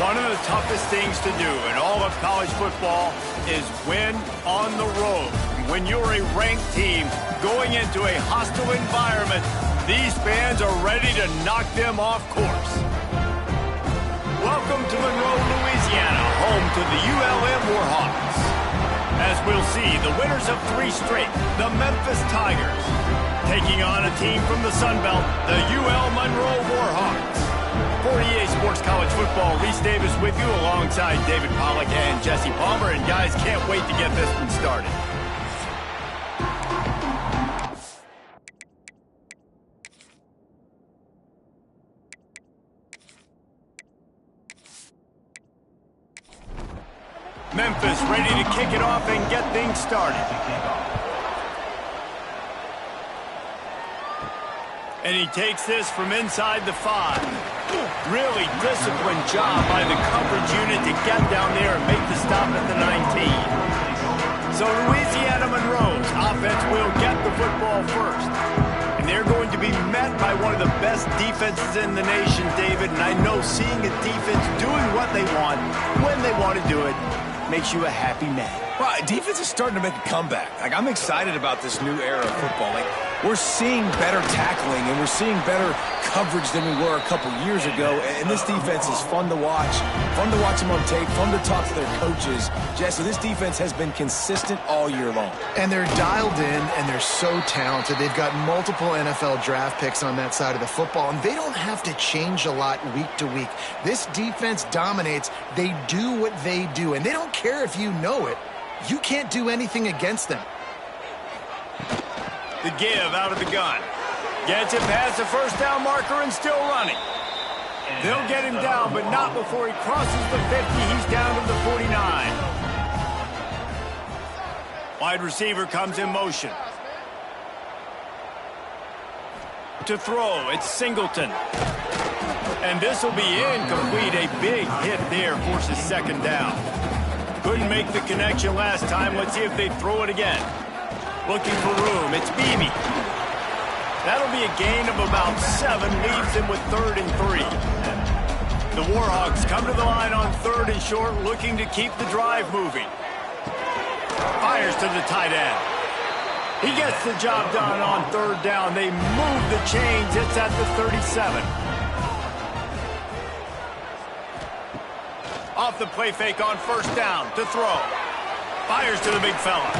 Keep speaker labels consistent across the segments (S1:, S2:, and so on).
S1: One of the toughest things to do in all of college football is win on the road. When you're a ranked team going into a hostile environment, these fans are ready to knock them off course. Welcome to Monroe, Louisiana, home to the ULM Warhawks. As we'll see, the winners of 3 straight, the Memphis Tigers, taking on a team from the Sun Belt, the UL Monroe Warhawks. For EA Sports College Football, Reese Davis with you alongside David Pollack and Jesse Palmer. And guys, can't wait to get this one started. Memphis ready to kick it off and get things started. And he takes this from inside the 5. Really disciplined job by the coverage unit to get down there and make the stop at the 19. So Louisiana Monroe's offense will get the football first. And they're going to be met by one of the best defenses in the nation, David. And I know seeing a defense doing what they want, when they want to do it, makes you a happy man.
S2: Well, defense is starting to make a comeback. I'm excited about this new era of football. We're seeing better tackling and we're seeing better coverage than we were a couple years ago. And this defense is fun to watch them on tape, fun to talk to their coaches. Jesse, this defense has been consistent all year long.
S3: And they're dialed in and they're so talented. They've got multiple NFL draft picks on that side of the football, and they don't have to change a lot week to week. This defense dominates. They do what they do, and they don't care if you know it. You can't do anything against them.
S1: The give out of the gun. Gets it past the first down marker and still running. They'll get him down, but not before he crosses the 50. He's down to the 49. Wide receiver comes in motion. To throw, it's Singleton. And this will be incomplete. A big hit there forces second down. Couldn't make the connection last time. Let's see if they throw it again. Looking for room. It's Beebe. That'll be a gain of about 7. Leaves him with 3rd and 3. The Warhawks come to the line on 3rd and short, looking to keep the drive moving. Fires to the tight end. He gets the job done on 3rd down. They move the chains. It's at the 37. Off the play fake on 1st down to throw. Fires to the big fella.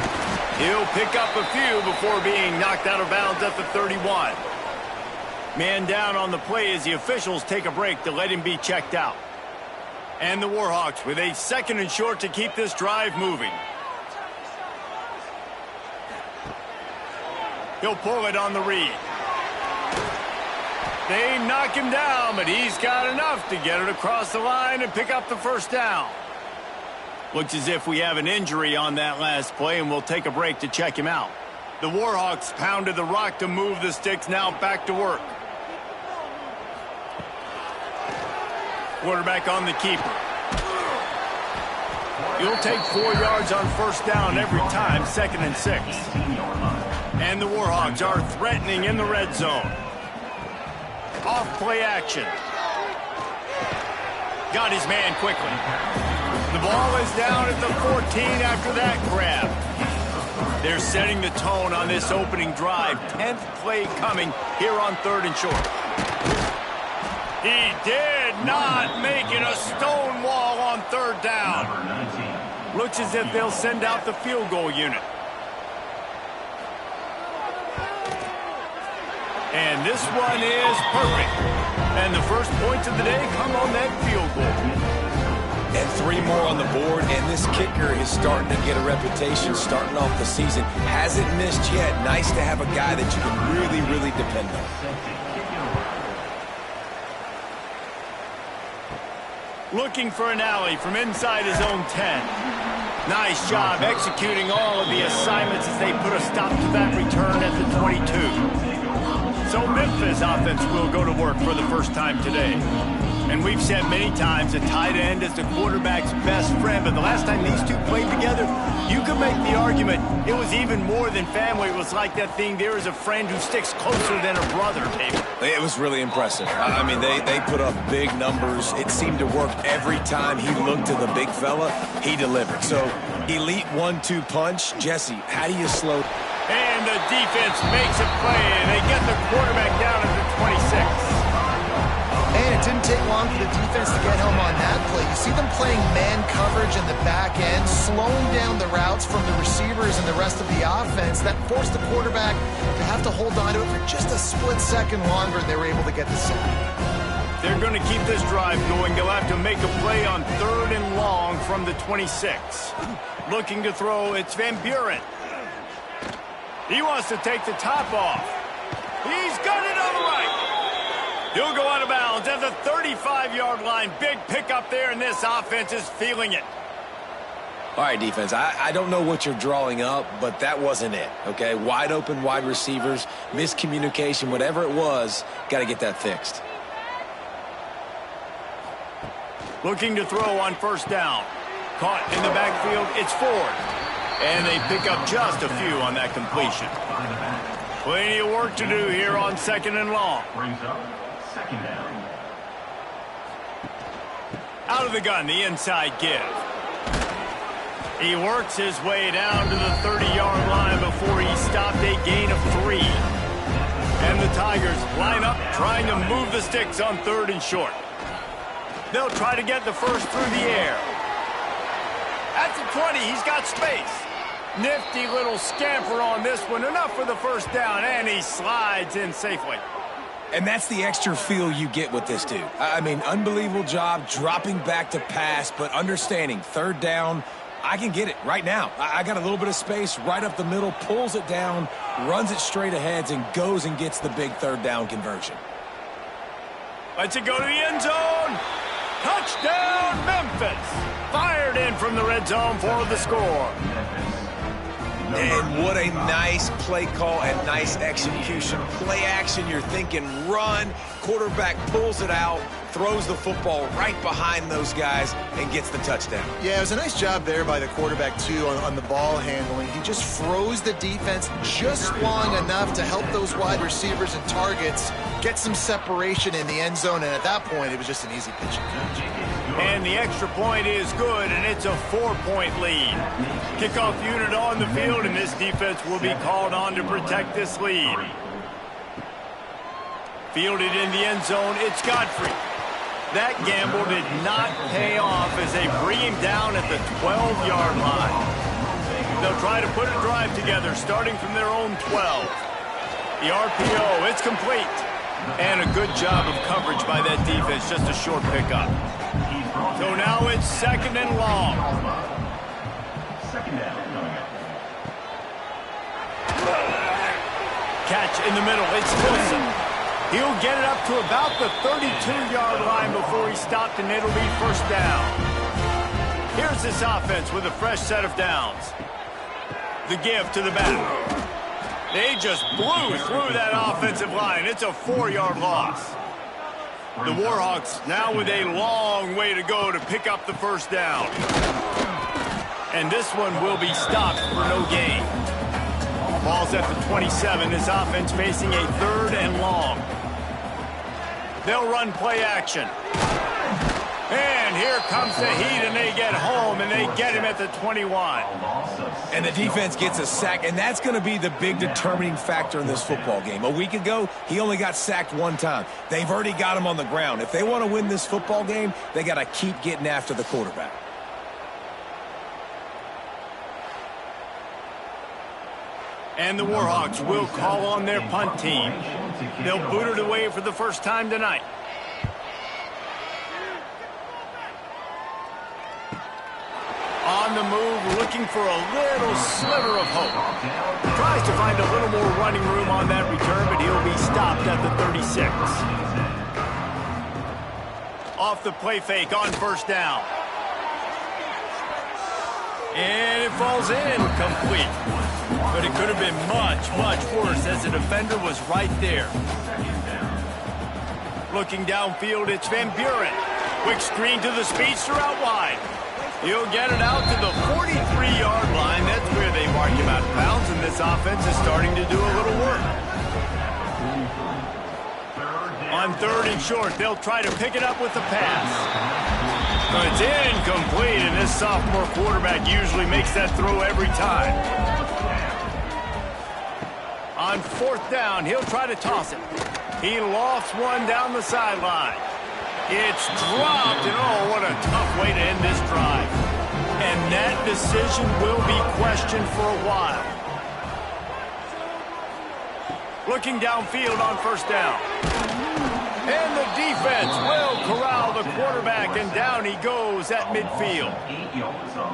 S1: He'll pick up a few before being knocked out of bounds at the 31. Man down on the play as the officials take a break to let him be checked out. And the Warhawks with a 2nd and short to keep this drive moving. He'll pull it on the read. They knock him down, but he's got enough to get it across the line and pick up the 1st down. Looks as if we have an injury on that last play, and we'll take a break to check him out. The Warhawks pounded the rock to move the sticks, now back to work. Quarterback on the keeper. He'll take 4 yards on 1st down every time, 2nd and 6. And the Warhawks are threatening in the red zone. Off play action. Got his man quickly. The ball is down at the 14 after that grab. They're setting the tone on this opening drive. 10th play coming here on 3rd and short. He did not make it a stone wall on 3rd down. Looks as if they'll send out the field goal unit. And this one is perfect. And the first points of the day come on that field goal.
S2: And 3 more on the board, and this kicker is starting to get a reputation starting off the season. Hasn't missed yet. Nice to have a guy that you can really, really depend on.
S1: Looking for an alley from inside his own 10. Nice job executing all of the assignments as they put a stop to that return at the 22. So Memphis offense will go to work for the first time today. And we've said many times a tight end is the quarterback's best friend, but the last time these two played together, you could make the argument it was even more than family. It was like that thing, there is a friend who sticks closer than a brother, David.
S2: It was really impressive. I mean, they put up big numbers. It seemed to work every time he looked to the big fella. He delivered. So, elite 1-2 punch. Jesse, how do you slow?
S1: And the defense makes a play, and they get the quarterback down at the 26.
S3: And it didn't take long for the defense to get home on that play. You see them playing man coverage in the back end, slowing down the routes from the receivers and the rest of the offense. That forced the quarterback to have to hold on to it for just a split second longer, and they were able to get the sack.
S1: They're going to keep this drive going. They'll have to make a play on 3rd and long from the 26. Looking to throw, it's Van Buren. He wants to take the top off. He's got it on the right. He'll go out of bounds at the 35-yard line. Big pickup there, and this offense is feeling it.
S2: All right, defense, I don't know what you're drawing up, but that wasn't it, okay? Wide open wide receivers, miscommunication, whatever it was, got to get that fixed.
S1: Looking to throw on 1st down. Caught in the backfield, it's Ford. And they pick up just a few on that completion. Plenty of work to do here on 2nd and long. Out of the gun, the inside give. He works his way down to the 30-yard line before he stopped a gain of 3. And the Tigers line up trying to move the sticks on 3rd and short. They'll try to get the first through the air. At the 20, he's got space. Nifty little scamper on this one. Enough for the 1st down, and he slides in safely.
S2: And that's the extra feel you get with this dude. I mean, unbelievable job dropping back to pass, but understanding 3rd down, I can get it right now. I got a little bit of space right up the middle, pulls it down, runs it straight ahead, and goes and gets the big 3rd down conversion.
S1: Lets it go to the end zone. Touchdown, Memphis. Fired in from the red zone for the score.
S2: And what a nice play call and nice execution. Play action, you're thinking run. Quarterback pulls it out, throws the football right behind those guys, and gets the touchdown.
S3: Yeah, it was a nice job there by the quarterback, too, on the ball handling. He just froze the defense just long enough to help those wide receivers and targets get some separation in the end zone, and at that point, it was just an easy pitch and catch.
S1: And the extra point is good, and it's a 4-point lead. Kickoff unit on the field, and this defense will be called on to protect this lead. Fielded in the end zone, it's Godfrey. That gamble did not pay off as they bring him down at the 12-yard line. They'll try to put a drive together, starting from their own 12. The RPO, it's complete. And a good job of coverage by that defense, just a short pickup. So now it's 2nd and long. Catch in the middle, it's Wilson. He'll get it up to about the 32-yard line before he stopped, and it'll be 1st down. Here's this offense with a fresh set of downs. The give to the back. They just blew through that offensive line. It's a 4-yard loss. The Warhawks now with a long way to go to pick up the 1st down. And this one will be stopped for no gain. Ball's at the 27. This offense facing a 3rd and long. They'll run play action. And here comes the heat, and they get home, and they get him at the 21.
S2: And the defense gets a sack, and that's going to be the big determining factor in this football game. A week ago, he only got sacked 1 time. They've already got him on the ground. If they want to win this football game, they got to keep getting after the quarterback.
S1: And the Warhawks will call on their punt team. They'll boot it away for the first time tonight. On the move, looking for a little sliver of hope. Tries to find a little more running room on that return, but he'll be stopped at the 36. Off the play fake on 1st down. And it falls in complete. But it could have been much, much worse as the defender was right there. Looking downfield, it's Van Buren. Quick screen to the speedster out wide. He'll get it out to the 43-yard line. That's where they mark him out of bounds, and this offense is starting to do a little work. On 3rd and short, they'll try to pick it up with the pass. But it's incomplete, and this sophomore quarterback usually makes that throw every time. On 4th down, he'll try to toss it. He lofts one down the sideline. It's dropped, and oh, what a tough way to end this drive. And that decision will be questioned for a while. Looking downfield on 1st down. And the defense will corral the quarterback, and down he goes at midfield.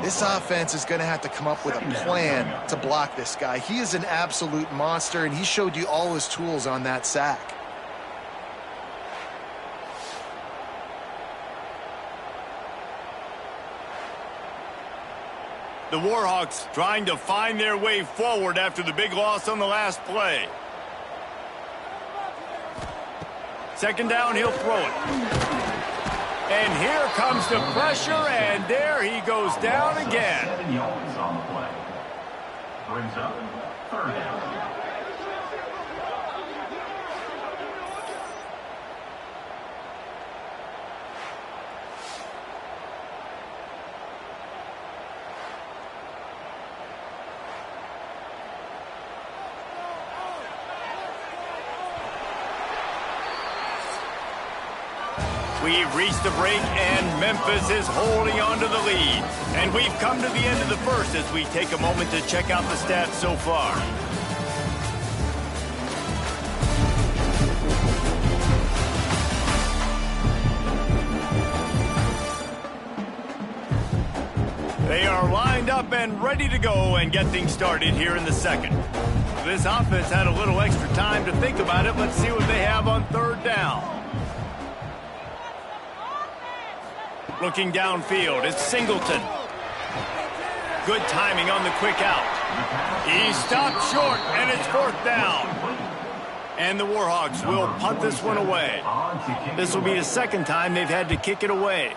S3: This offense is going to have to come up with a plan to block this guy. He is an absolute monster, and he showed you all his tools on that sack.
S1: The Warhawks trying to find their way forward after the big loss on the last play. 2nd down, he'll throw it. And here comes the pressure, and there he goes down again.
S4: 7 yards on the play. Brings up 3rd down.
S1: We've reached the break, and Memphis is holding on to the lead. And we've come to the end of the 1st as we take a moment to check out the stats so far. They are lined up and ready to go and get things started here in the 2nd. This offense had a little extra time to think about it. Let's see what they have on 3rd down. Looking downfield, it's Singleton. Good timing on the quick out. He stopped short, and it's 4th down. And the Warhawks will punt this one away. This will be the 2nd time they've had to kick it away.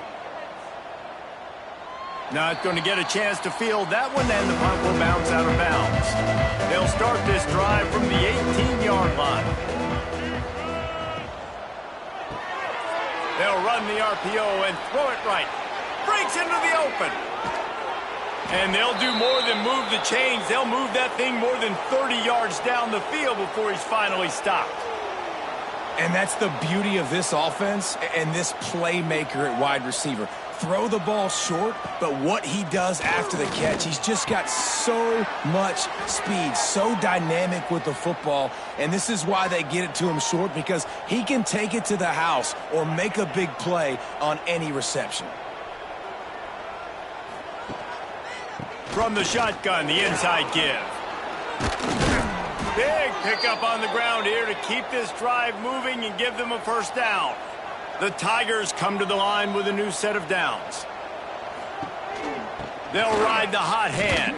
S1: Not going to get a chance to field that one, and the punt will bounce out of bounds. They'll start this drive from the 18-yard line. They'll run the RPO and throw it right. Breaks into the open. And they'll do more than move the chains. They'll move that thing more than 30 yards down the field before he's finally stopped.
S2: And that's the beauty of this offense and this playmaker at wide receiver. Throw the ball short, but what he does after the catch, he's just got so much speed, so dynamic with the football, and this is why they get it to him short, because he can take it to the house or make a big play on any reception.
S1: From the shotgun, the inside give. Big pickup on the ground here to keep this drive moving and give them a 1st down. The Tigers come to the line with a new set of downs. They'll ride the hot hand.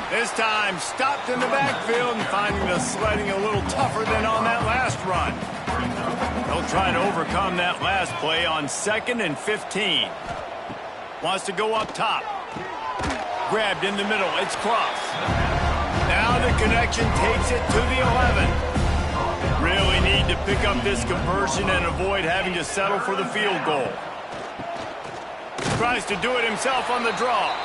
S1: This time stopped in the backfield and finding the sledding a little tougher than on that last run. They'll try to overcome that last play on 2nd and 15. Wants to go up top. Grabbed in the middle. It's Cross. Now the connection takes it to the 11. Really need to pick up this conversion and avoid having to settle for the field goal. Tries to do it himself on the draw.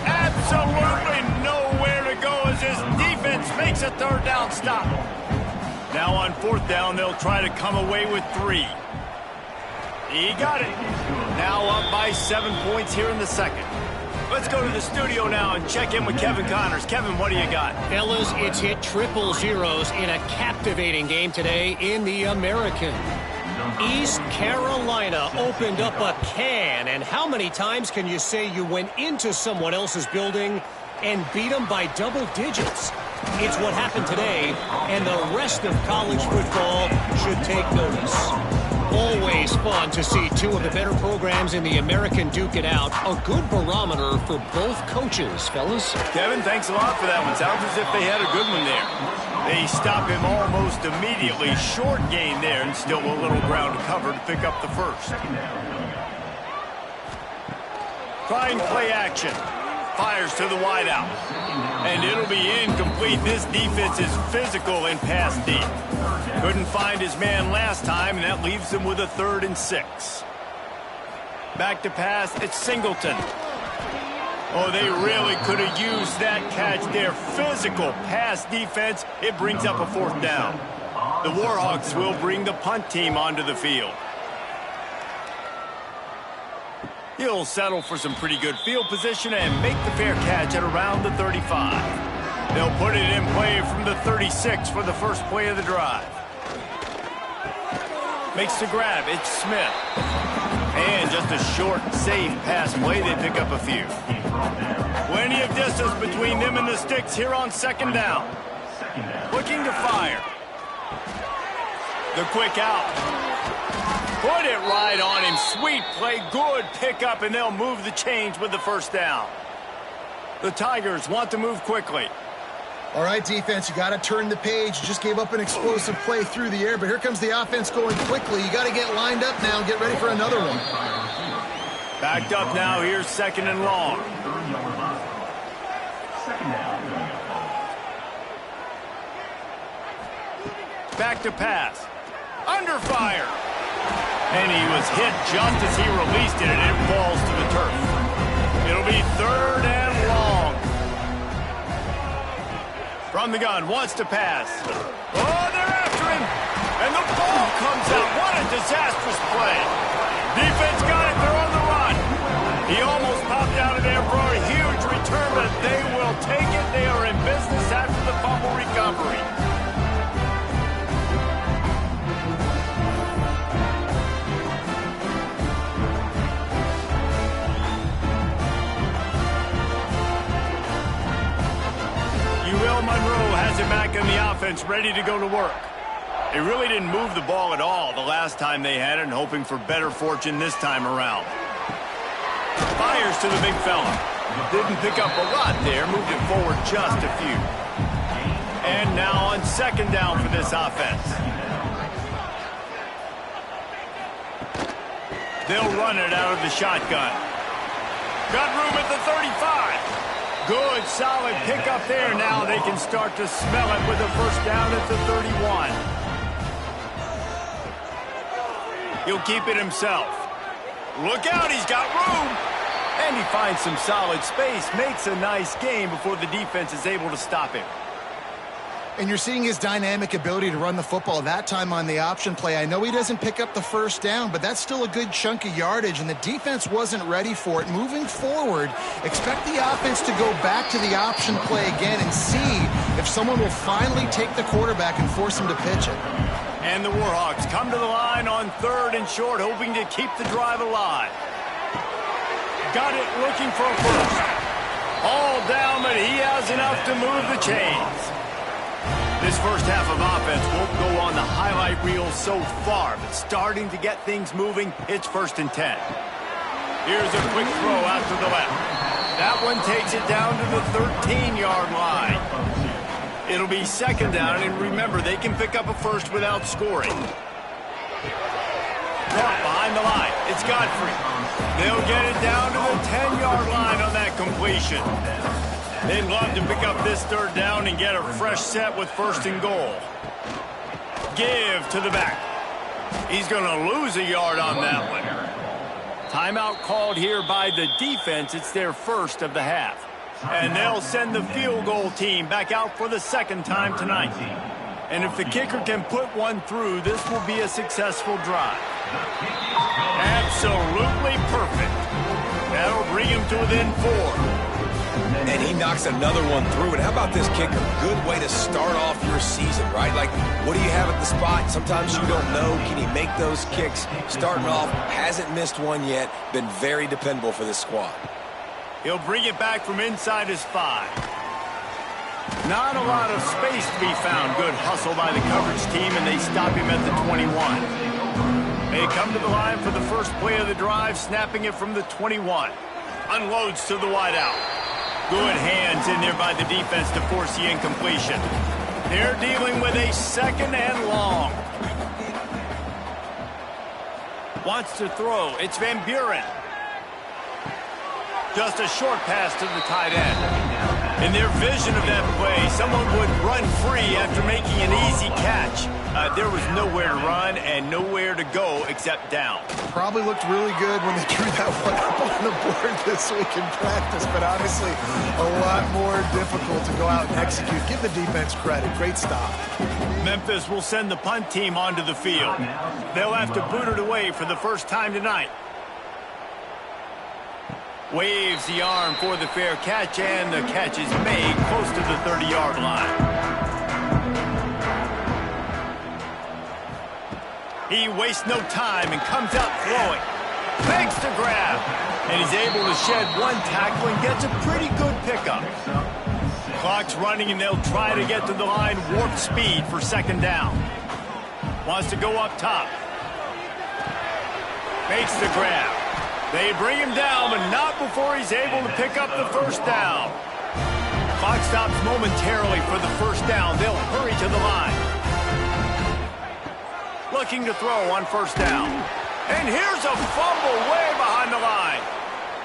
S1: Absolutely nowhere to go as his defense makes a 3rd down stop. Now on 4th down, they'll try to come away with 3. He got it. Now up by 7 points here in the 2nd. Let's go to the studio now and check in with Kevin Connors. Kevin, what do you got?
S5: Fellas, it's hit triple zeros in a captivating game today in the American. East Carolina opened up a can, and how many times can you say you went into someone else's building and beat them by double digits? It's what happened today, and the rest of college football should take notice. Always fun to see 2 of the better programs in the American duke it out. A good barometer for both coaches, fellas.
S1: Kevin, thanks a lot for that one. Sounds as if they had a good one there. They stop him almost immediately. Short gain there, and still a little ground to cover to pick up the 1st. Trying play action. Fires to the wideout. And it'll be incomplete. This defense is physical in pass deep. Couldn't find his man last time, and that leaves him with a 3rd and 6. Back to pass, it's Singleton. Oh, they really could have used that catch there. Physical pass defense. It brings up a 4th down. The Warhawks will bring the punt team onto the field. He'll settle for some pretty good field position and make the fair catch at around the 35. They'll put it in play from the 36 for the first play of the drive. Makes the grab. It's Smith. And just a short, safe pass play. They pick up a few. Plenty of distance between them and the sticks here on 2nd down. Looking to fire. The quick out. Put it right on him. Sweet play. Good pickup, and they'll move the chains with the 1st down. The Tigers want to move quickly.
S3: All right, defense, you got to turn the page. You just gave up an explosive play through the air, but here comes the offense going quickly. You got to get lined up now and get ready for another one.
S1: Backed up now. Here's 2nd and long. Back to pass. Under fire. And he was hit just as he released it, and it falls to the turf. It'll be 3rd and long. From the gun, wants to pass. Oh, they're after him. And the ball comes out. What a disastrous play. Defense got it. They're on the run. He almost popped out of there for a huge return, but they will take it. They are in business after the fumble recovery. Monroe has it back in the offense, ready to go to work. They really didn't move the ball at all the last time they had it, and hoping for better fortune this time around. Fires to the big fella. Didn't pick up a lot there, moved it forward just a few. And now on 2nd down for this offense. They'll run it out of the shotgun. Got room at the 35. Good, solid pickup there. Now they can start to smell it with a 1st down at the 31. He'll keep it himself. Look out, he's got room. And he finds some solid space, makes a nice game before the defense is able to stop him.
S3: And you're seeing his dynamic ability to run the football, that time on the option play. I know he doesn't pick up the 1st down, but that's still a good chunk of yardage, and the defense wasn't ready for it. Moving forward, expect the offense to go back to the option play again and see if someone will finally take the quarterback and force him to pitch it.
S1: And the Warhawks come to the line on 3rd and short, hoping to keep the drive alive. Got it, looking for a 1st. All down, but he has enough to move the chains. This first half of offense won't go on the highlight reel so far, but starting to get things moving, it's 1st and 10. Here's a quick throw out to the left. That one takes it down to the 13-yard line. It'll be 2nd down, and remember, they can pick up a 1st without scoring. Caught behind the line. It's Godfrey. They'll get it down to the 10-yard line on that completion. They'd love to pick up this 3rd down and get a fresh set with 1st and goal. Give to the back. He's going to lose a yard on that one. Timeout called here by the defense. It's their 1st of the half. And they'll send the field goal team back out for the 2nd time tonight. And if the kicker can put one through, this will be a successful drive. Absolutely perfect. That'll bring him to within 4.
S2: And he knocks another one through. And how about this kicker? Good way to start off your season, right? Like, what do you have at the spot? Sometimes you don't know. Can he make those kicks? Starting off, hasn't missed one yet. Been very dependable for this squad.
S1: He'll bring it back from inside his 5. Not a lot of space to be found. Good hustle by the coverage team, and they stop him at the 21. They come to the line for the first play of the drive, snapping it from the 21. Unloads to the wideout. Good hands in there by the defense to force the incompletion. They're dealing with a 2nd and long. Wants to throw. It's Van Buren. Just a short pass to the tight end. In their vision of that play, someone would run free after making an easy catch. There was nowhere to run and nowhere to go except down.
S3: Probably looked really good when they drew that one up on the board this week in practice, but honestly, a lot more difficult to go out and execute. Give the defense credit. Great stop.
S1: Memphis will send the punt team onto the field. They'll have to boot it away for the first time tonight. Waves the arm for the fair catch, and the catch is made close to the 30-yard line. He wastes no time and comes out throwing. Makes the grab. And he's able to shed one tackle and gets a pretty good pickup. Clock's running, and they'll try to get to the line warp speed for second down. Wants to go up top. Makes the grab. They bring him down, but not before he's able to pick up the first down. Clock stops momentarily for the first down. They'll hurry to the line. Looking to throw on first down. And here's a fumble way behind the line.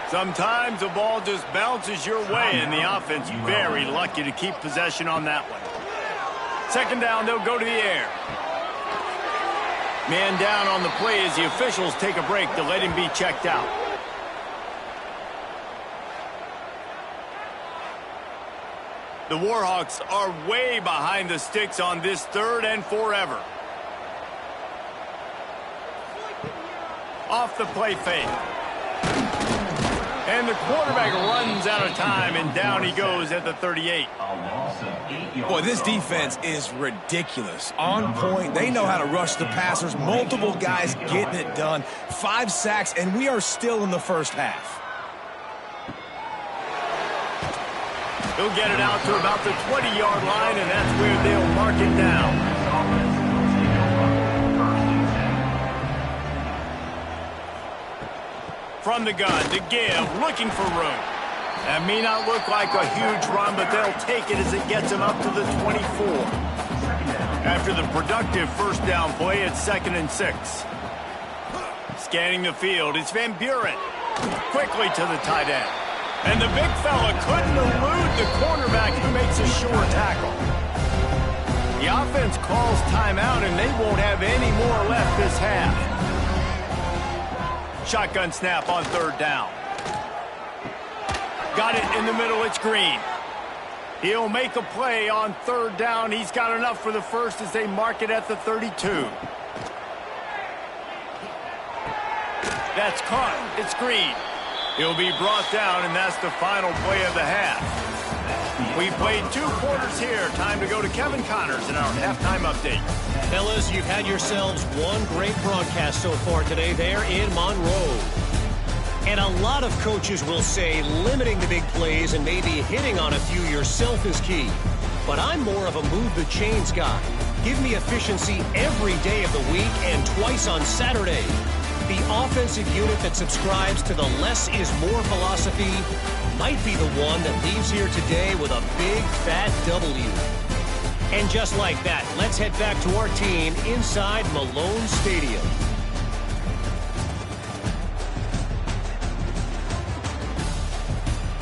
S1: Sometimes the ball just bounces your way, and the offense very lucky to keep possession on that one. Second down, they'll go to the air. Man down on the play as the officials take a break to let him be checked out. The Warhawks are way behind the sticks on this third and forever. Off the play fake. And the quarterback runs out of time, and down he goes at the 38.
S2: Boy, this defense is ridiculous. On point. They know how to rush the passers. Multiple guys getting it done. 5 sacks, and we are still in the first half.
S1: He'll get it out to about the 20-yard line, and that's where they'll mark it down. From the gun to give, looking for room. That may not look like a huge run, but they'll take it as it gets him up to the 24. After the productive first down play, it's 2nd and 6. Scanning the field, it's Van Buren. Quickly to the tight end. And the big fella couldn't elude the cornerback who makes a sure tackle. The offense calls timeout, and they won't have any more left this half. Shotgun snap on third down. Got it in the middle, it's Green. He'll make a play on third down. He's got enough for the first as they mark it at the 32. That's caught, it's Green. He'll be brought down, and that's the final play of the half. We've played 2 quarters here. Time to go to Kevin Connors in our halftime update.
S5: Fellas, you've had yourselves one great broadcast so far today there in Monroe. And a lot of coaches will say limiting the big plays and maybe hitting on a few yourself is key. But I'm more of a move the chains guy. Give me efficiency every day of the week and twice on Saturday. The offensive unit that subscribes to the less is more philosophy might be the one that leaves here today with a big fat W. And just like that, let's head back to our team inside Malone Stadium.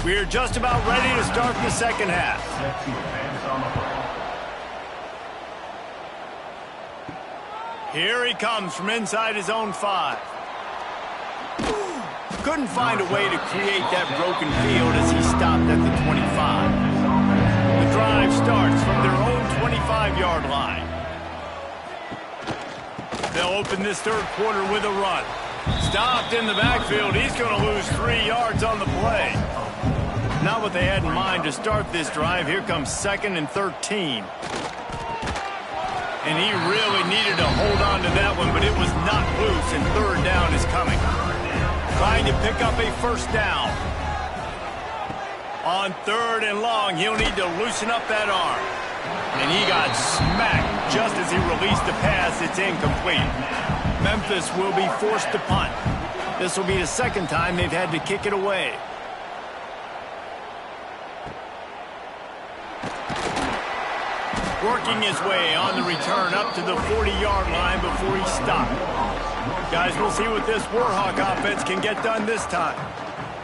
S1: We're just about ready to start the second half. Here he comes from inside his own 5. Couldn't find a way to create that broken field as he stopped at the 25. The drive starts from their own 25-yard line. They'll open this third quarter with a run. Stopped in the backfield. He's going to lose 3 yards on the play. Not what they had in mind to start this drive. Here comes 2nd and 13. And he really needed to hold on to that one, but it was not loose, and third down is coming. Trying to pick up a first down. On 3rd and long, he'll need to loosen up that arm. And he got smacked just as he released the pass. It's incomplete. Memphis will be forced to punt. This will be the 2nd time they've had to kick it away. Working his way on the return up to the 40-yard line before he stopped. Guys, we'll see what this Warhawk offense can get done this time.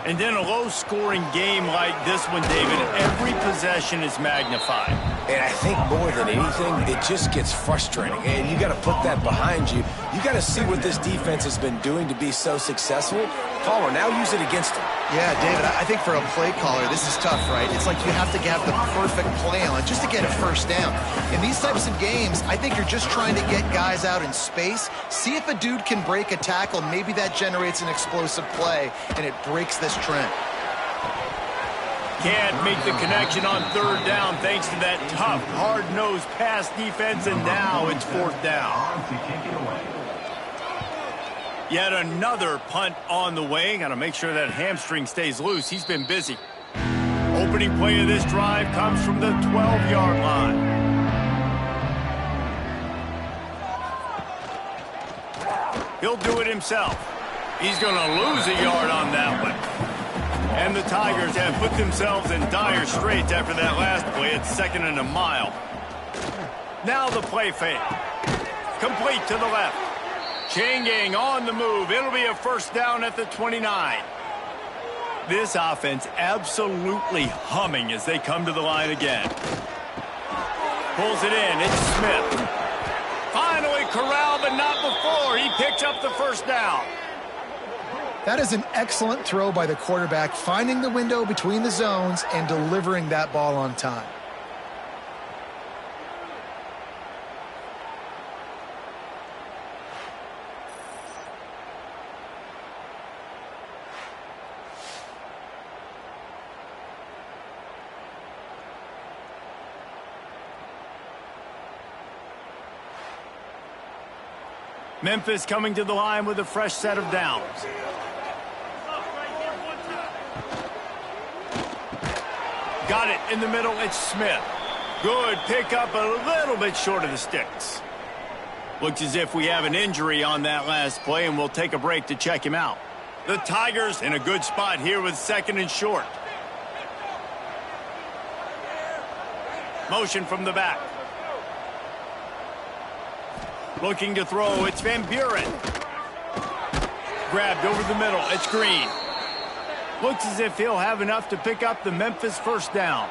S1: And then a low-scoring game like this one, David, every possession is magnified.
S2: And I think more than anything, it just gets frustrating. And you got to put that behind you. You got to see what this defense has been doing to be so successful. Caller, now use it against them.
S3: Yeah, David, I think for a play caller, this is tough, right? It's like you have to have the perfect play on just to get a first down. In these types of games, I think you're just trying to get guys out in space, see if a dude can break a tackle. Maybe that generates an explosive play, and it breaks this trend.
S1: Can't make the connection on third down thanks to that tough, hard-nosed pass defense, and now it's fourth down. Yet another punt on the way. Got to make sure that hamstring stays loose. He's been busy. Opening play of this drive comes from the 12-yard line. He'll do it himself. He's going to lose a yard on that one. And the Tigers have put themselves in dire straits after that last play. It's 2nd and a mile. Now the play fake. Complete to the left. Chain gang on the move. It'll be a first down at the 29. This offense absolutely humming as they come to the line again. Pulls it in. It's Smith. Finally corralled, but not before. He picks up the first down.
S3: That is an excellent throw by the quarterback, finding the window between the zones and delivering that ball on time.
S1: Memphis coming to the line with a fresh set of downs. Got it in the middle. It's Smith. Good pickup, a little bit short of the sticks. Looks as if we have an injury on that last play, and we'll take a break to check him out. The Tigers in a good spot here with 2nd and short. Motion from the back. Looking to throw. It's Van Buren. Grabbed over the middle. It's Green. Looks as if he'll have enough to pick up the Memphis first down.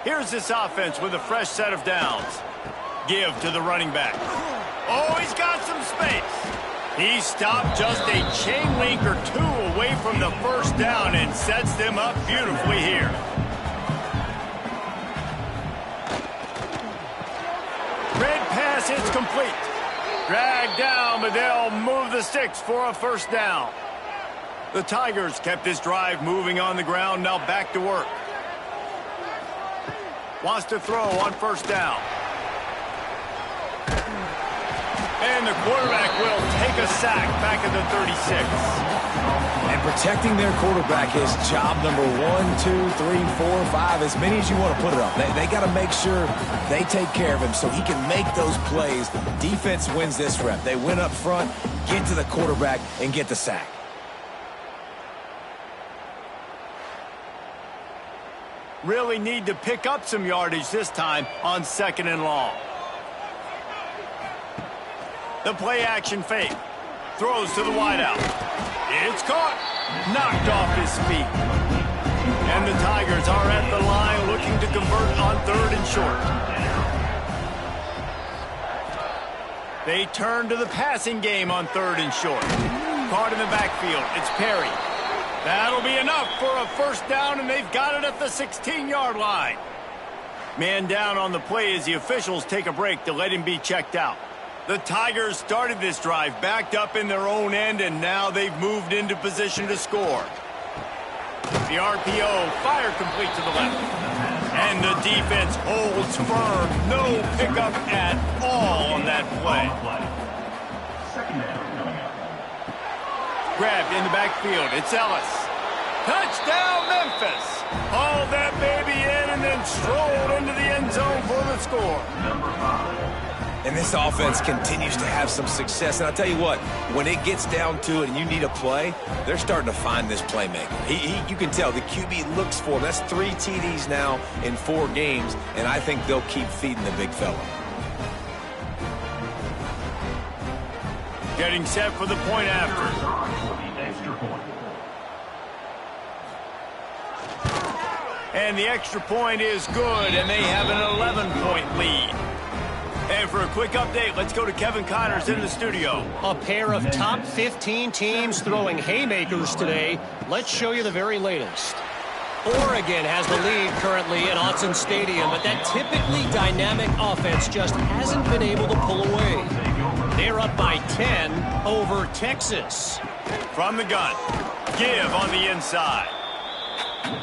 S1: Here's this offense with a fresh set of downs. Give to the running back. Oh, he's got some space. He stopped just a chain link or two away from the first down and sets them up beautifully here. Red pass, it's complete. Dragged down, but they'll move the sticks for a first down. The Tigers kept this drive moving on the ground, now back to work. Wants to throw on first down. And the quarterback will take a sack back at the 36.
S2: And protecting their quarterback is job number 1, 2, 3, 4, 5, as many as you want to put it on. They got to make sure they take care of him so he can make those plays. Defense wins this rep. They win up front, get to the quarterback, and get the sack.
S1: Really need to pick up some yardage this time on 2nd and long. The play action fake. Throws to the wideout. It's caught. Knocked off his feet. And the Tigers are at the line looking to convert on 3rd and short. They turn to the passing game on 3rd and short. Caught in the backfield. It's Perry. That'll be enough for a first down, and they've got it at the 16-yard line. Man down on the play as the officials take a break to let him be checked out. The Tigers started this drive backed up in their own end, and now they've moved into position to score. The RPO, fire complete to the left. And the defense holds firm. No pickup at all on that play. Grabbed in the backfield. It's Ellis. Touchdown, Memphis. Hauled that baby in and then strolled into the end zone for the score.
S2: And this offense continues to have some success. And I'll tell you what, when it gets down to it and you need a play, they're starting to find this playmaker. You can tell the QB looks for him. That's 3 TDs now in 4 games, and I think they'll keep feeding the big fella.
S1: Getting set for the point after. And the extra point is good, and they have an 11-point lead. And for a quick update, let's go to Kevin Connors in the studio.
S5: A pair of top 15 teams throwing haymakers today. Let's show you the very latest. Oregon has the lead currently at Autzen Stadium, but that typically dynamic offense just hasn't been able to pull away. They're up by 10 over Texas.
S1: From the gun, give on the inside.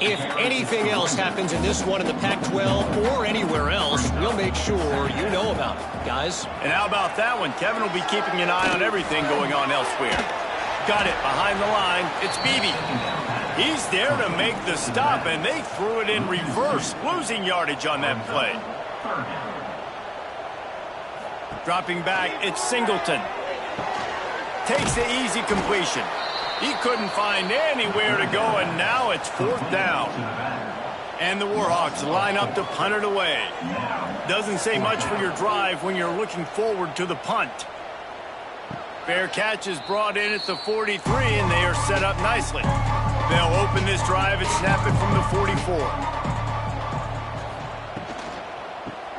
S5: If anything else happens in this one in the Pac-12 or anywhere else, we'll make sure you know about it, guys.
S1: And how about that one? Kevin will be keeping an eye on everything going on elsewhere. Got it behind the line. It's Beebe. He's there to make the stop, and they threw it in reverse, losing yardage on that play. Dropping back, it's Singleton. Takes the easy completion. He couldn't find anywhere to go, and now it's 4th down. And the Warhawks line up to punt it away. Doesn't say much for your drive when you're looking forward to the punt. Fair catch is brought in at the 43, and they are set up nicely. They'll open this drive and snap it from the 44.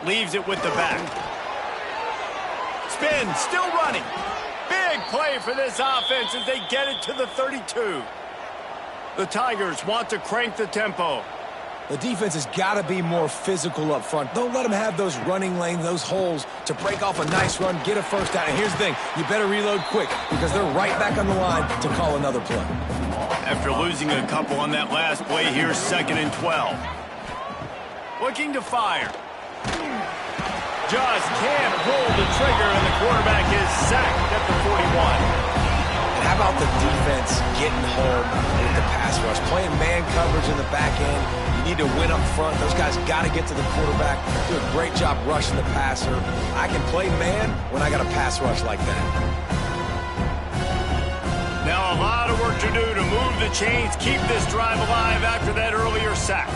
S1: Leaves it with the back. Spin, still running. Big play for this offense as they get it to the 32. The Tigers want to crank the tempo.
S2: The defense has got to be more physical up front. Don't let them have those running lanes, those holes to break off a nice run, get a first down. And here's the thing, you better reload quick because they're right back on the line to call another play.
S1: After losing a couple on that last play, here's 2nd and 12. Looking to fire. Just can't pull the trigger, and the quarterback is sacked at the 41.
S2: And how about the defense getting home with the pass rush? Playing man coverage in the back end. You need to win up front. Those guys got to get to the quarterback. Do a great job rushing the passer. I can play man when I got a pass rush like that.
S1: Now a lot of work to do to move the chains, keep this drive alive after that earlier sack.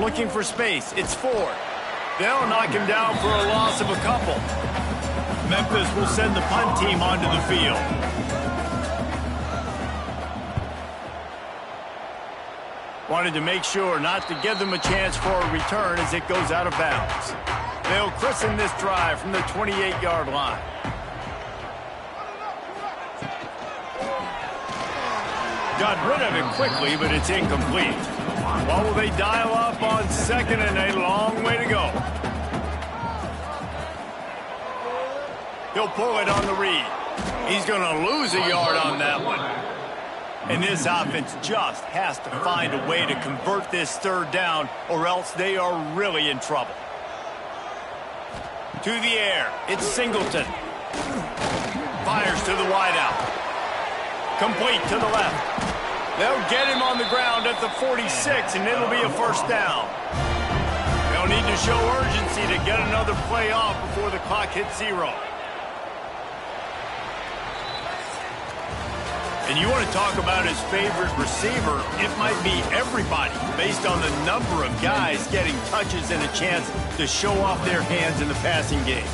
S1: Looking for space. It's Ford. They'll knock him down for a loss of a couple. Memphis will send the punt team onto the field. Wanted to make sure not to give them a chance for a return as it goes out of bounds. They'll christen this drive from the 28-yard line. Got rid of it quickly, but it's incomplete. What will they dial up on 2nd and a long way to go? He'll pull it on the read. He's going to lose a yard on that one. And this offense just has to find a way to convert this 3rd down, or else they are really in trouble. To the air, it's Singleton. Fires to the wideout. Complete to the left. They'll get him on the ground at the 46, and it'll be a 1st down. They'll need to show urgency to get another play off before the clock hits 0. And you want to talk about his favorite receiver, it might be everybody, based on the number of guys getting touches and a chance to show off their hands in the passing game.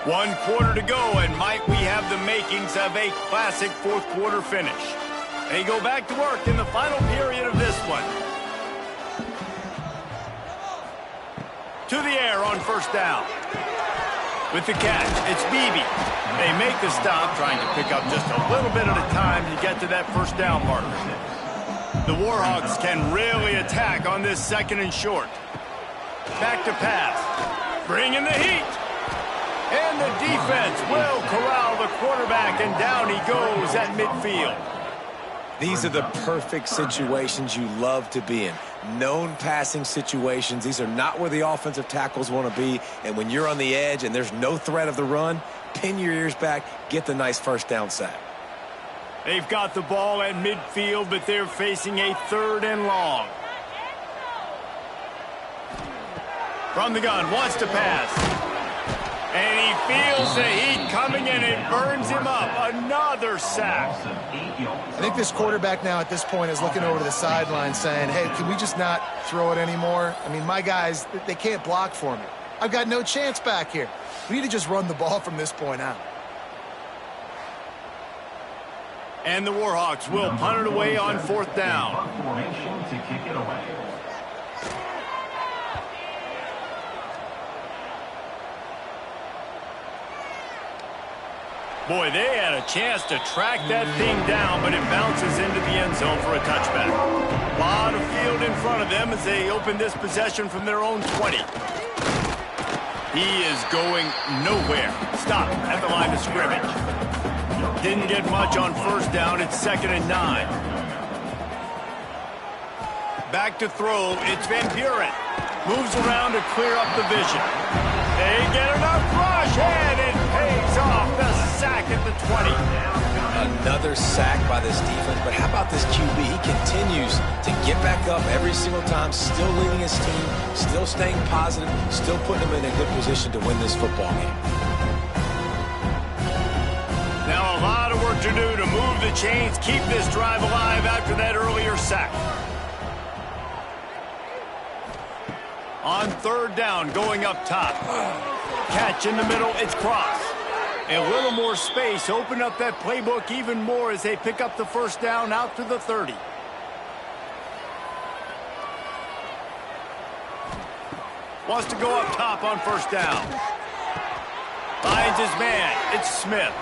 S1: One quarter to go, and might we have the makings of a classic 4th quarter finish. They go back to work in the final period of this one. To the air on 1st down. With the catch, it's Beebe. They make the stop, trying to pick up just a little bit at a time to get to that 1st down marker. The Warhawks can really attack on this 2nd and short. Back to pass. Bring in the heat. And the defense will corral the quarterback, and down he goes at midfield.
S2: These are the perfect situations you love to be in. Known passing situations. These are not where the offensive tackles want to be. And when you're on the edge and there's no threat of the run, pin your ears back, get the nice 1st down sack.
S1: They've got the ball at midfield, but they're facing a 3rd and long. From the gun, wants to pass. And he feels the heat coming in and burns him up. Another sack.
S3: I think this quarterback now at this point is looking over to the sideline saying, hey, can we just not throw it anymore? I mean, my guys, they can't block for me. I've got no chance back here. We need to just run the ball from this point out.
S1: And the Warhawks will punt it away on 4th down.
S4: Formation to kick it away.
S1: Boy, they had a chance to track that thing down, but it bounces into the end zone for a touchback. A lot of field in front of them as they open this possession from their own 20. He is going nowhere. Stop at the line of scrimmage. Didn't get much on 1st down. It's 2nd and 9. Back to throw. It's Van Buren. Moves around to clear up the vision. They get enough rush, and it pays off. The sack at the 20.
S2: Another sack by this defense, but how about this QB? He continues to get back up every single time, still leading his team, still staying positive, still putting him in a good position to win this football game.
S1: Now a lot of work to do to move the chains, keep this drive alive after that earlier sack. On 3rd down, going up top. Catch in the middle, it's Cross. A little more space, open up that playbook even more as they pick up the 1st down out to the 30. Wants to go up top on 1st down. Finds his man, it's Smith.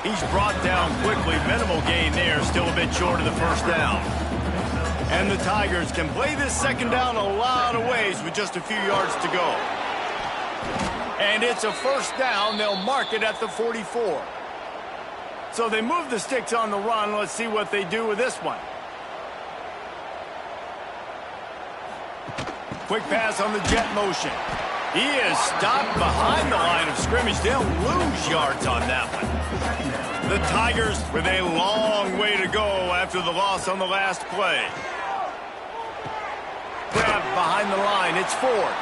S1: He's brought down quickly, minimal gain there, still a bit short of the 1st down. And the Tigers can play this 2nd down a lot of ways with just a few yards to go. And it's a 1st down. They'll mark it at the 44. So they move the sticks on the run. Let's see what they do with this one. Quick pass on the jet motion. He is stopped behind the line of scrimmage. They'll lose yards on that one. The Tigers with a long way to go after the loss on the last play. Grab behind the line. It's Ford.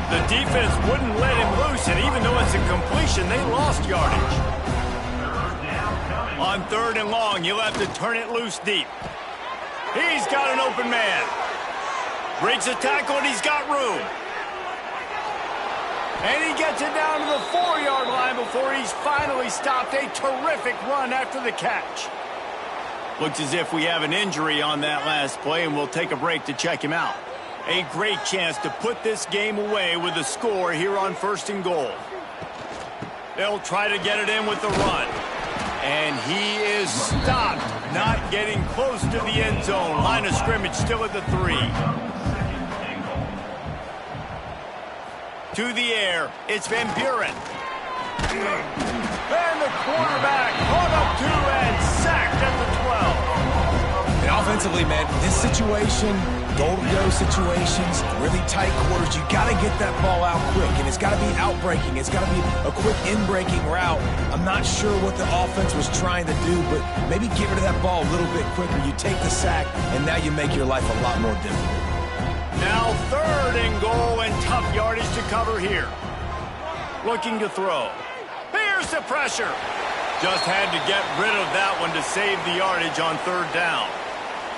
S1: The defense wouldn't let him loose, and even though it's a completion, they lost yardage. On 3rd and long, you'll have to turn it loose deep. He's got an open man. Breaks a tackle, and he's got room. And he gets it down to the 4-yard line before he's finally stopped. A terrific run after the catch. Looks as if we have an injury on that last play, and we'll take a break to check him out. A great chance to put this game away with a score here on 1st and goal. They'll try to get it in with the run. And he is stopped, not getting close to the end zone. Line of scrimmage still at the 3. To the air, it's Van Buren. And the quarterback caught up to and sacked at the 12.
S2: And offensively, man, this situation, goal-to-go situations, really tight quarters, you got to get that ball out quick, and it's got to be out-breaking. It's got to be a quick in-breaking route. I'm not sure what the offense was trying to do, but maybe get rid of that ball a little bit quicker. You take the sack, and now you make your life a lot more difficult.
S1: Now 3rd and goal, and tough yardage to cover here. Looking to throw. Here's the pressure. Just had to get rid of that one to save the yardage on 3rd down.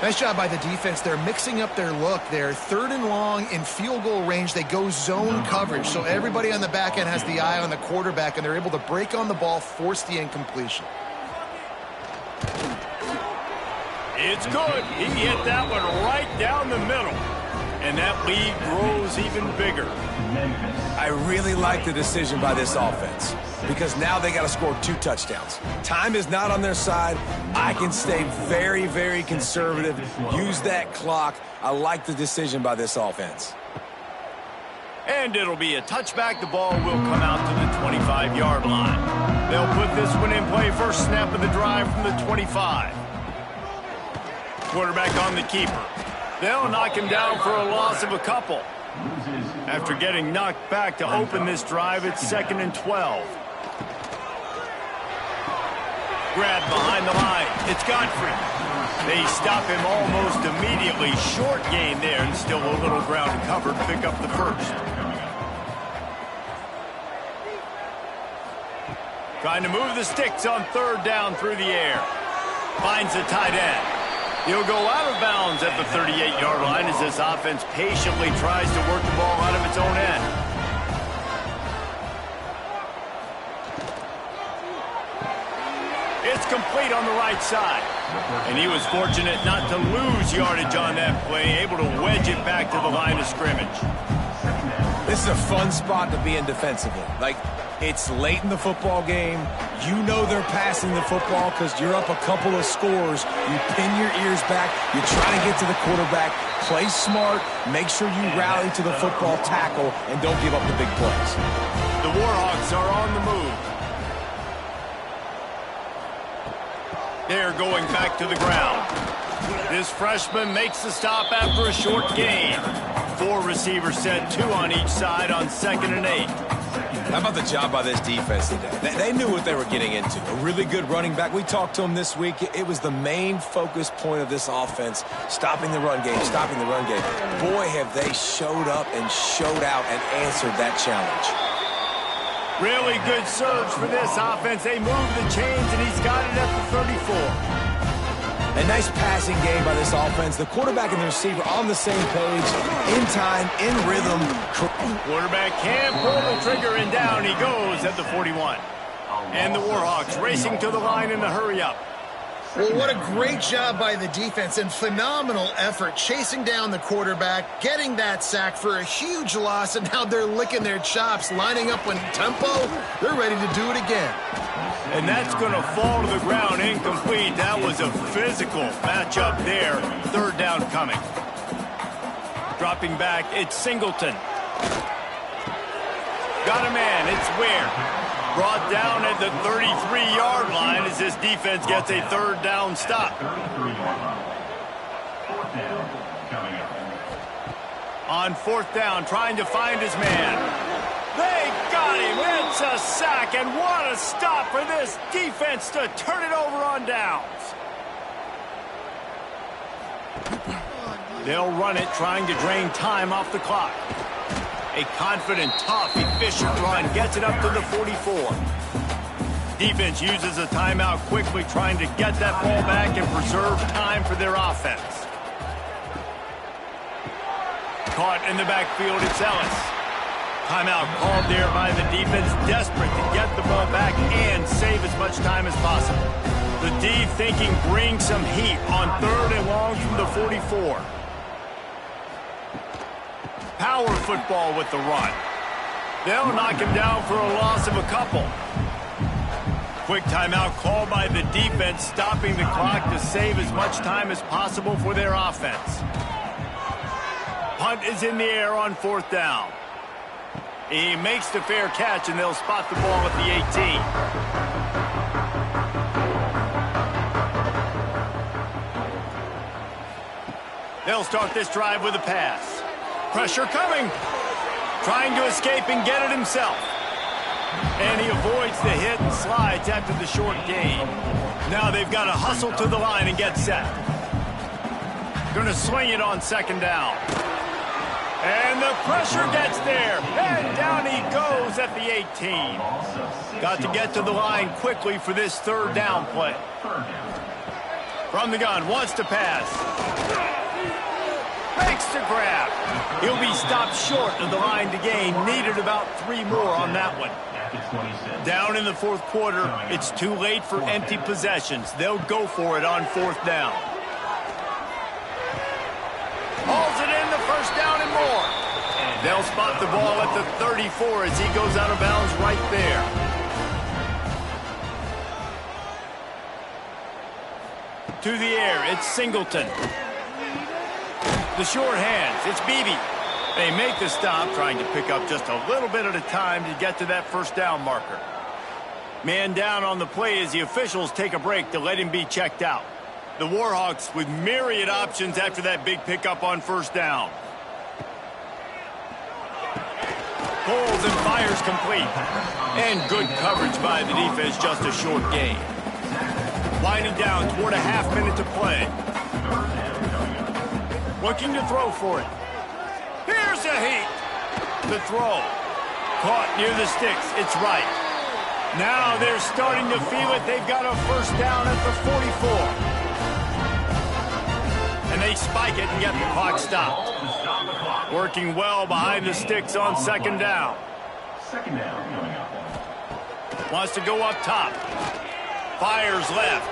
S3: Nice job by the defense. They're mixing up their look there. 3rd and long in field goal range. They go zone coverage. So everybody on the back end has the eye on the quarterback, and they're able to break on the ball, force the incompletion.
S1: It's good. He hit that one right down the middle. And that lead grows even bigger.
S2: I really like the decision by this offense because now they got to score 2 touchdowns. Time is not on their side. I can stay very, very conservative, use that clock. I like the decision by this offense.
S1: And it'll be a touchback. The ball will come out to the 25-yard line. They'll put this one in play. First snap of the drive from the 25. Quarterback on the keeper. They'll knock him down for a loss of a couple. After getting knocked back to open this drive, it's 2nd and 12. Grab behind the line. It's Godfrey. They stop him almost immediately. Short gain there, and still a little ground covered. Pick up the 1st. Trying to move the sticks on 3rd down through the air. Finds the tight end. He'll go out of bounds at the 38-yard line as this offense patiently tries to work the ball out of its own end. It's complete complete on the right side. And he was fortunate not to lose yardage on that play, able to wedge it back to the line of scrimmage.
S2: This is a fun spot to be in defensively. Like, it's late in the football game. You know they're passing the football because you're up a couple of scores. You pin your ears back. You try to get to the quarterback. Play smart. Make sure you rally to the football tackle and don't give up the big plays.
S1: The Warhawks are on the move. They're going back to the ground. This freshman makes the stop after a short gain. 4 receivers set, 2 on each side on 2nd and 8.
S2: How about the job by this defense today? They knew what they were getting into. A really good running back. We talked to him this week. It was the main focus point of this offense, stopping the run game, stopping the run game. Boy, have they showed up and showed out and answered that challenge.
S1: Really good surge for this offense. They move the chains, and he's got it at the 34.
S2: A nice passing game by this offense. The quarterback and the receiver on the same page, in time, in rhythm.
S1: Quarterback can pull the trigger, and down he goes at the 41. And the Warhawks racing to the line in the hurry-up.
S3: Well, what a great job by the defense and phenomenal effort chasing down the quarterback, getting that sack for a huge loss, and now they're licking their chops, lining up on tempo. They're ready to do it again.
S1: And that's going to fall to the ground incomplete. That was a physical matchup there. 3rd down coming. Dropping back, it's Singleton. Got a man, it's Ware. Brought down at the 33-yard line as this defense gets a 3rd down stop.
S4: 4th down coming up.
S1: On 4th down, trying to find his man. They got him. It's a sack, and what a stop for this defense to turn it over on downs. They'll run it, trying to drain time off the clock. A confident, tough, efficient run gets it up to the 44. Defense uses a timeout quickly, trying to get that ball back and preserve time for their offense. Caught in the backfield, it's Ellis. Timeout called there by the defense, desperate to get the ball back and save as much time as possible. The D thinking bring some heat on 3rd and long from the 44. Power football with the run. They'll knock him down for a loss of a couple. Quick timeout called by the defense, stopping the clock to save as much time as possible for their offense. Punt is in the air on 4th down. He makes the fair catch, and they'll spot the ball at the 18. They'll start this drive with a pass. Pressure coming. Trying to escape and get it himself. And he avoids the hit and slides after the short gain. Now they've got to hustle to the line and get set. Going to swing it on 2nd down. And the pressure gets there. And down he goes at the 18. Got to get to the line quickly for this 3rd down play. From the gun, wants to pass. Makes the grab. He'll be stopped short of the line to gain. Needed about 3 more on that one. Down in the 4th quarter, it's too late for empty possessions. They'll go for it on 4th down. Hauls it in, the 1st down and more. They'll spot the ball at the 34 as he goes out of bounds right there. To the air, it's Singleton. The short hands, it's Beebe. They make the stop, trying to pick up just a little bit at a time to get to that 1st down marker. Man down on the play as the officials take a break to let him be checked out. The Warhawks with myriad options after that big pickup on 1st down. Pulls and fires complete. And good coverage by the defense, just a short gain. Winding down toward a half minute to play. Looking to throw for it. Here's a heat. The throw. Caught near the sticks. It's right. Now they're starting to feel it. They've got a 1st down at the 44. And they spike it and get the clock stopped. Working well behind the sticks on 2nd down.
S4: 2nd down coming up.
S1: Wants to go up top. Fires left.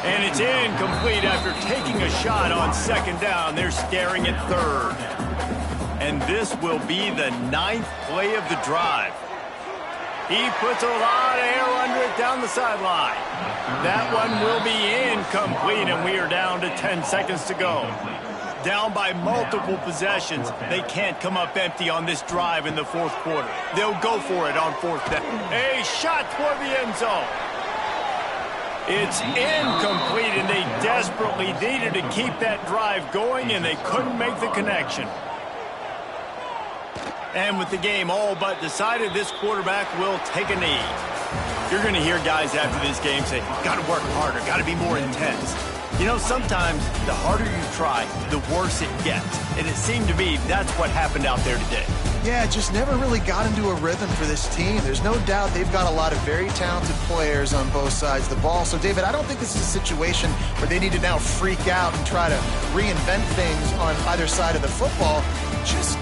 S1: And it's incomplete after taking a shot on second down. They're staring at third. And this will be the 9th play of the drive. He puts a lot of air under it down the sideline. That one will be incomplete, and we are down to 10 seconds to go. Down by multiple possessions. They can't come up empty on this drive in the fourth quarter. They'll go for it on fourth down. A shot toward the end zone. It's incomplete, and they desperately needed to keep that drive going, and they couldn't make the connection. And with the game all but decided, this quarterback will take a knee. You're going to hear guys after this game say, got to work harder, got to be more intense. You know, sometimes the harder you try, the worse it gets. And it seemed to me that's what happened out there today.
S3: Yeah, it just never really got into a rhythm for this team. There's no doubt they've got a lot of very talented players on both sides of the ball. So, David, I don't think this is a situation where they need to now freak out and try to reinvent things on either side of the football. Just